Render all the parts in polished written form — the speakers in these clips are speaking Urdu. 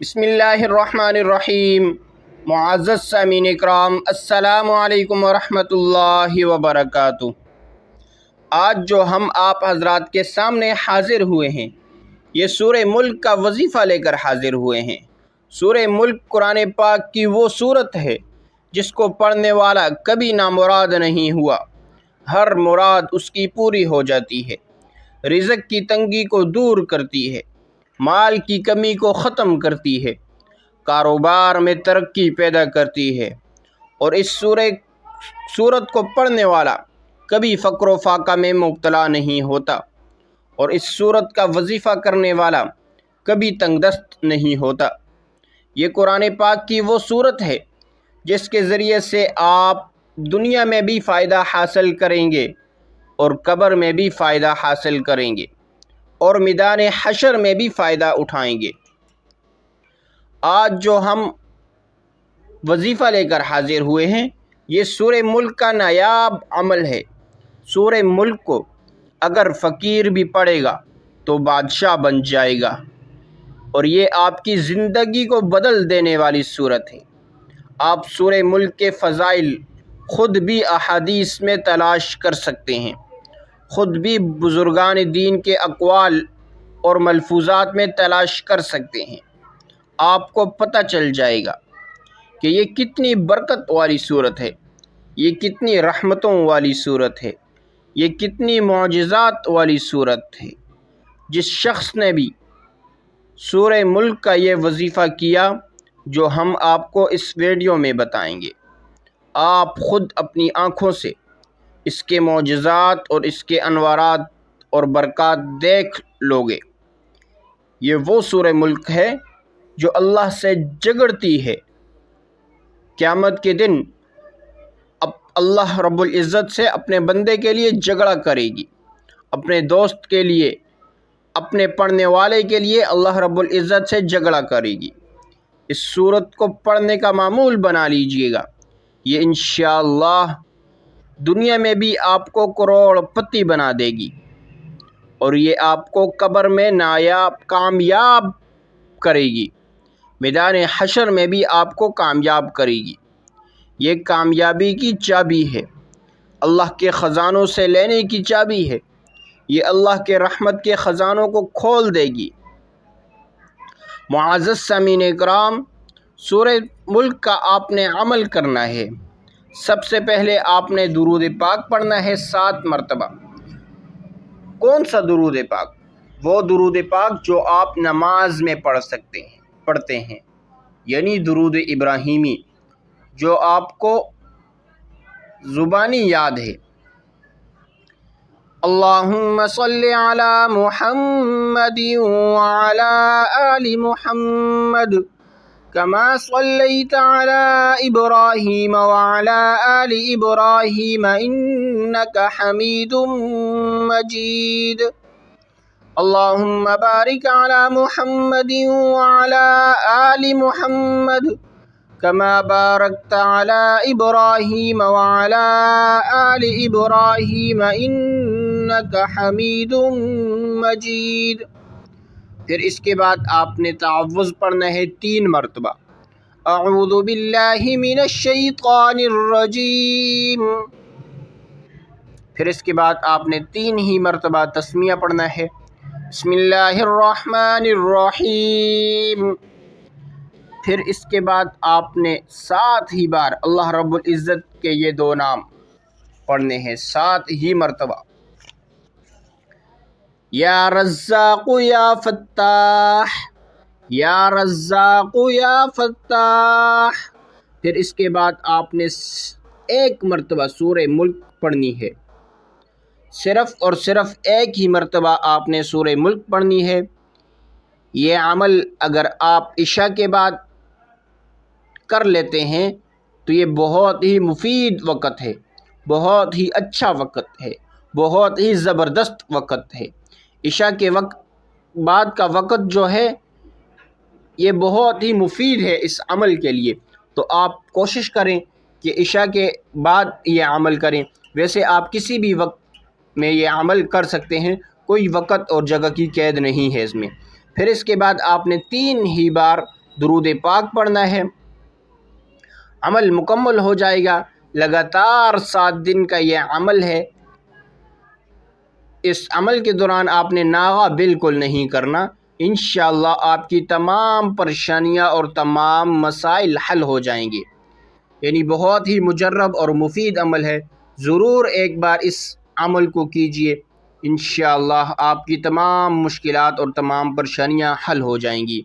بسم اللہ الرحمن الرحیم۔ معزز سامعین اکرام، السلام علیکم ورحمۃ اللہ وبرکاتہ۔ آج جو ہم آپ حضرات کے سامنے حاضر ہوئے ہیں، یہ سورہ ملک کا وظیفہ لے کر حاضر ہوئے ہیں۔ سورہ ملک قرآن پاک کی وہ سورت ہے جس کو پڑھنے والا کبھی نامراد نہیں ہوا، ہر مراد اس کی پوری ہو جاتی ہے، رزق کی تنگی کو دور کرتی ہے، مال کی کمی کو ختم کرتی ہے، کاروبار میں ترقی پیدا کرتی ہے، اور اس سورت کو پڑھنے والا کبھی فقر و فاقہ میں مبتلا نہیں ہوتا، اور اس سورت کا وظیفہ کرنے والا کبھی تنگ دست نہیں ہوتا۔ یہ قرآن پاک کی وہ سورت ہے جس کے ذریعے سے آپ دنیا میں بھی فائدہ حاصل کریں گے اور قبر میں بھی فائدہ حاصل کریں گے اور میدان حشر میں بھی فائدہ اٹھائیں گے۔ آج جو ہم وظیفہ لے کر حاضر ہوئے ہیں، یہ سورہ ملک کا نایاب عمل ہے۔ سورہ ملک کو اگر فقیر بھی پڑھے گا تو بادشاہ بن جائے گا، اور یہ آپ کی زندگی کو بدل دینے والی سورت ہے۔ آپ سورہ ملک کے فضائل خود بھی احادیث میں تلاش کر سکتے ہیں، خود بھی بزرگان دین کے اقوال اور ملفوظات میں تلاش کر سکتے ہیں۔ آپ کو پتہ چل جائے گا کہ یہ کتنی برکت والی سورت ہے، یہ کتنی رحمتوں والی سورت ہے، یہ کتنی معجزات والی سورت ہے۔ جس شخص نے بھی سورہ ملک کا یہ وظیفہ کیا جو ہم آپ کو اس ویڈیو میں بتائیں گے، آپ خود اپنی آنکھوں سے اس کے معجزات اور اس کے انوارات اور برکات دیکھ لو گے۔ یہ وہ سورہ ملک ہے جو اللہ سے جھگڑتی ہے۔ قیامت کے دن اب اللہ رب العزت سے اپنے بندے کے لیے جھگڑا کرے گی، اپنے دوست کے لیے، اپنے پڑھنے والے کے لیے اللہ رب العزت سے جھگڑا کرے گی۔ اس سورت کو پڑھنے کا معمول بنا لیجئے گا، یہ انشاءاللہ دنیا میں بھی آپ کو کروڑ پتی بنا دے گی، اور یہ آپ کو قبر میں کامیاب کرے گی، میدان حشر میں بھی آپ کو کامیاب کرے گی۔ یہ کامیابی کی چابی ہے، اللہ کے خزانوں سے لینے کی چابی ہے، یہ اللہ کے رحمت کے خزانوں کو کھول دے گی۔ معزز سامعین اکرام، سورہ ملک کا آپ نے عمل کرنا ہے۔ سب سے پہلے آپ نے درود پاک پڑھنا ہے 7 مرتبہ۔ کون سا درود پاک؟ وہ درود پاک جو آپ نماز میں پڑھتے ہیں، یعنی درود ابراہیمی، جو آپ کو زبانی یاد ہے۔ اللہم صلی علی محمد وعلی آل محمد کما صلیت علی ابراہیم وعلی آل ابراہیم انک حمید مجید۔ اللہم بارک علی محمد وعلی آل محمد کما بارکت علی ابراہیم وعلی آل ابراہیم انک حمید مجید۔ پھر اس کے بعد آپ نے تعوذ پڑھنا ہے 3 مرتبہ۔ اعوذ باللہ من الشیطان الرجیم۔ پھر اس کے بعد آپ نے 3 ہی مرتبہ تسمیہ پڑھنا ہے، بسم اللہ الرحمن الرحیم۔ پھر اس کے بعد آپ نے 7 ہی بار اللہ رب العزت کے یہ 2 نام پڑھنے ہیں 7 ہی مرتبہ، یا رزاق یا فتاح، یا رزاق یا فتاح۔ پھر اس کے بعد آپ نے 1 مرتبہ سورہ ملک پڑھنی ہے، صرف اور صرف 1 ہی مرتبہ آپ نے سورہ ملک پڑھنی ہے۔ یہ عمل اگر آپ عشاء کے بعد کر لیتے ہیں تو یہ بہت ہی مفید وقت ہے، بہت ہی اچھا وقت ہے، بہت ہی زبردست وقت ہے۔ عشاء کے بعد کا وقت جو ہے یہ بہت ہی مفید ہے اس عمل کے لیے، تو آپ کوشش کریں کہ عشاء کے بعد یہ عمل کریں۔ ویسے آپ کسی بھی وقت میں یہ عمل کر سکتے ہیں، کوئی وقت اور جگہ کی قید نہیں ہے اس میں۔ پھر اس کے بعد آپ نے 3 ہی بار درود پاک پڑھنا ہے، عمل مکمل ہو جائے گا۔ لگاتار 7 دن کا یہ عمل ہے، اس عمل کے دوران آپ نے ناغہ بالکل نہیں کرنا، انشاءاللہ آپ کی تمام پریشانیاں اور تمام مسائل حل ہو جائیں گے۔ یعنی بہت ہی مجرب اور مفید عمل ہے، ضرور ایک بار اس عمل کو کیجئے، انشاءاللہ آپ کی تمام مشکلات اور تمام پریشانیاں حل ہو جائیں گی۔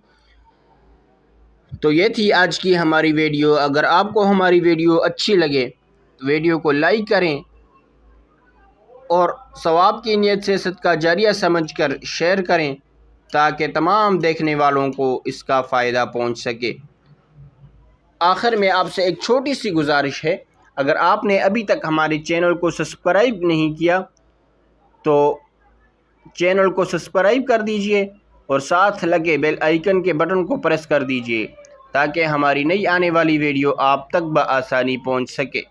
تو یہ تھی آج کی ہماری ویڈیو۔ اگر آپ کو ہماری ویڈیو اچھی لگے تو ویڈیو کو لائک کریں اور ثواب کی نیت سے صدقہ جاریہ سمجھ کر شیئر کریں تاکہ تمام دیکھنے والوں کو اس کا فائدہ پہنچ سکے۔ آخر میں آپ سے ایک چھوٹی سی گزارش ہے، اگر آپ نے ابھی تک ہمارے چینل کو سبسکرائب نہیں کیا تو چینل کو سبسکرائب کر دیجئے اور ساتھ لگے بیل آئیکن کے بٹن کو پریس کر دیجئے تاکہ ہماری نئی آنے والی ویڈیو آپ تک بآسانی پہنچ سکے۔